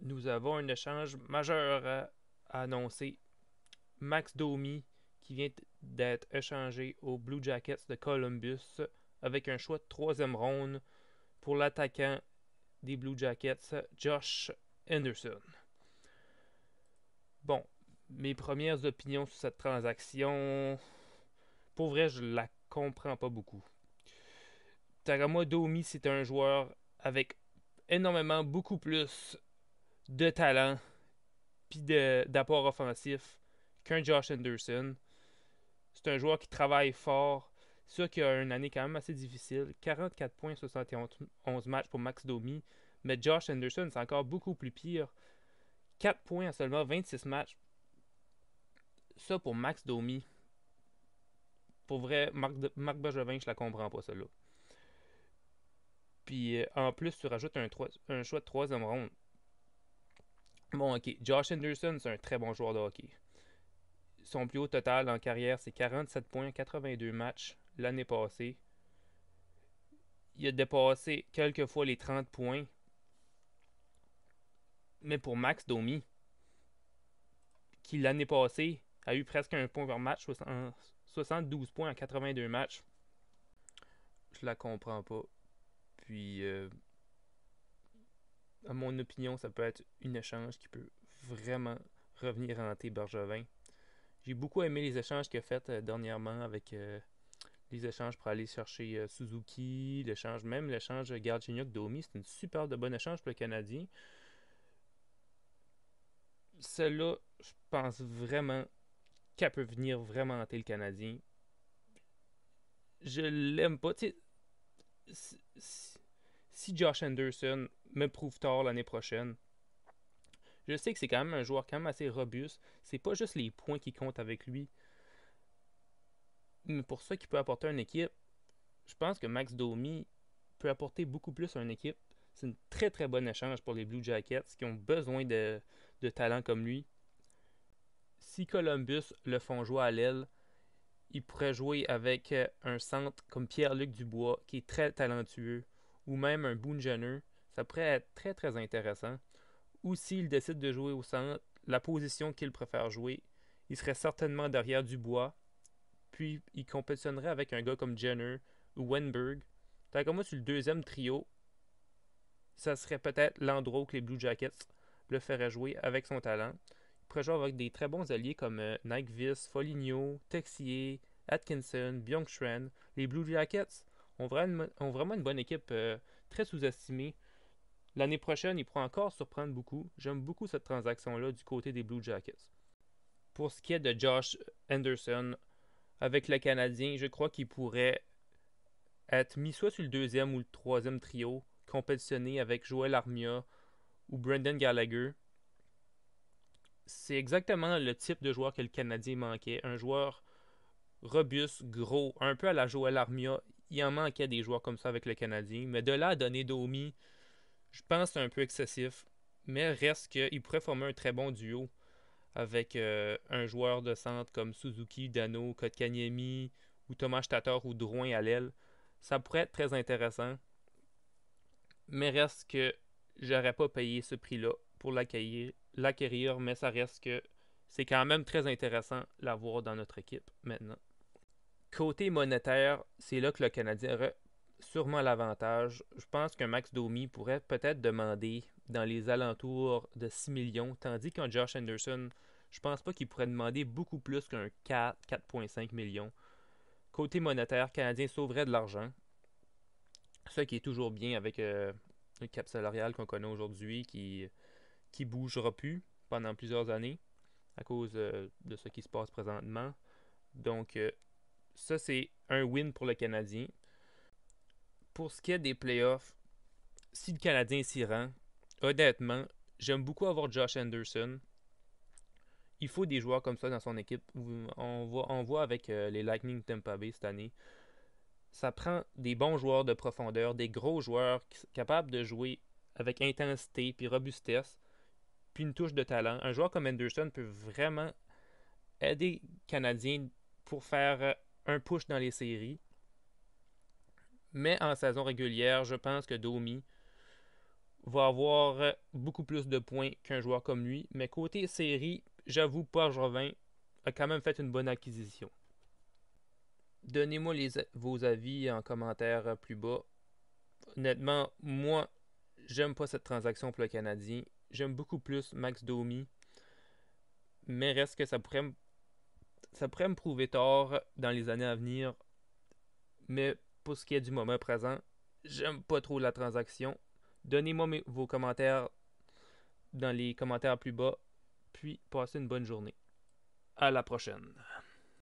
nous avons un échange majeur à annoncer. Max Domi qui vient d'être échangé aux Blue Jackets de Columbus avec un choix de troisième ronde pour l'attaquant des Blue Jackets, Josh Anderson. Bon, mes premières opinions sur cette transaction, pour vrai, je la comprends pas beaucoup. Tarama Domi, c'est un joueur avec énormément, beaucoup plus de talent puis d'apport offensif qu'un Josh Anderson. C'est un joueur qui travaille fort. C'est sûr qu'il a une année quand même assez difficile. 44 points, 71 matchs pour Max Domi. Mais Josh Anderson, c'est encore beaucoup plus pire. 4 points en seulement 26 matchs. Ça pour Max Domi. Pour vrai, Marc Bergevin, je la comprends pas, celle-là. Puis en plus, tu rajoutes un choix de troisième ronde. Bon, ok. Josh Anderson, c'est un très bon joueur de hockey. Son plus haut total en carrière, c'est 47 points, 82 matchs l'année passée. Il a dépassé quelques fois les 30 points. Mais pour Max Domi, qui l'année passée a eu presque un point par match, 72 points en 82 matchs, je la comprends pas. Puis, à mon opinion, ça peut être une échange qui peut vraiment revenir hanter Bergevin. J'ai beaucoup aimé les échanges qu'il a fait dernièrement avec les échanges pour aller chercher Suzuki, même l'échange Galchenyuk-Domi. C'est une super de bon échange pour le Canadien. Celle-là, je pense vraiment qu'elle peut venir vraiment hanter le Canadien. Je l'aime pas. Tu sais, si Josh Anderson me prouve tort l'année prochaine, je sais que c'est quand même un joueur quand même assez robuste. C'est pas juste les points qui comptent avec lui. Mais pour ça qu'il peut apporter à une équipe, je pense que Max Domi peut apporter beaucoup plus à une équipe. C'est une très très bonne échange pour les Blue Jackets qui ont besoin de talents comme lui. Si Columbus le font jouer à l'aile, il pourrait jouer avec un centre comme Pierre-Luc Dubois qui est très talentueux ou même un Boone Jenner. Ça pourrait être très très intéressant. Ou s'il décide de jouer au centre, la position qu'il préfère jouer, il serait certainement derrière Dubois. Puis il compétitionnerait avec un gars comme Jenner ou Wenberg. Tant que moi, sur le deuxième trio, ça serait peut-être l'endroit où les Blue Jackets le feraient jouer avec son talent. Il pourrait jouer avec des très bons alliés comme Nyquist, Foligno, Texier, Atkinson, Bjorkstrand. Les Blue Jackets ont vraiment une bonne équipe très sous-estimée. L'année prochaine, ils pourront encore surprendre beaucoup. J'aime beaucoup cette transaction-là du côté des Blue Jackets. Pour ce qui est de Josh Anderson, avec le Canadien, je crois qu'il pourrait être mis soit sur le deuxième ou le troisième trio, compétitionné avec Joel Armia ou Brendan Gallagher. C'est exactement le type de joueur que le Canadien manquait. Un joueur robuste, gros, un peu à la Joel Armia. Il en manquait des joueurs comme ça avec le Canadien. Mais de là à donner Domi, je pense que c'est un peu excessif. Mais reste qu'il pourrait former un très bon duo avec un joueur de centre comme Suzuki, Dano, Kotkaniemi ou Thomas Tatar ou Drouin à l'aile. Ça pourrait être très intéressant. Mais reste que j'aurais pas payé ce prix-là pour l'acquérir, mais ça reste que c'est quand même très intéressant l'avoir dans notre équipe maintenant. Côté monétaire, c'est là que le Canadien aurait sûrement l'avantage. Je pense qu'un Max Domi pourrait peut-être demander dans les alentours de 6 millions, tandis qu'un Josh Anderson, je pense pas qu'il pourrait demander beaucoup plus qu'un 4, 4,5 millions. Côté monétaire, le Canadien sauverait de l'argent, ce qui est toujours bien avec le cap salarial qu'on connaît aujourd'hui qui bougera plus pendant plusieurs années à cause de ce qui se passe présentement. Donc, ça, c'est un win pour le Canadien. Pour ce qui est des playoffs, si le Canadien s'y rend, honnêtement, j'aime beaucoup avoir Josh Anderson. Il faut des joueurs comme ça dans son équipe. On voit avec les Lightning Tampa Bay cette année. Ça prend des bons joueurs de profondeur, des gros joueurs capables de jouer avec intensité puis robustesse, puis une touche de talent. Un joueur comme Anderson peut vraiment aider les Canadiens pour faire un push dans les séries. Mais en saison régulière, je pense que Domi va avoir beaucoup plus de points qu'un joueur comme lui. Mais côté série, j'avoue, Bergevin a quand même fait une bonne acquisition. Donnez-moi vos avis en commentaire plus bas. Honnêtement, moi, j'aime pas cette transaction pour le Canadien. J'aime beaucoup plus Max Domi. Mais reste que ça pourrait me prouver tort dans les années à venir. Mais pour ce qui est du moment présent, j'aime pas trop la transaction. Donnez-moi vos commentaires dans les commentaires plus bas. Puis passez une bonne journée. À la prochaine.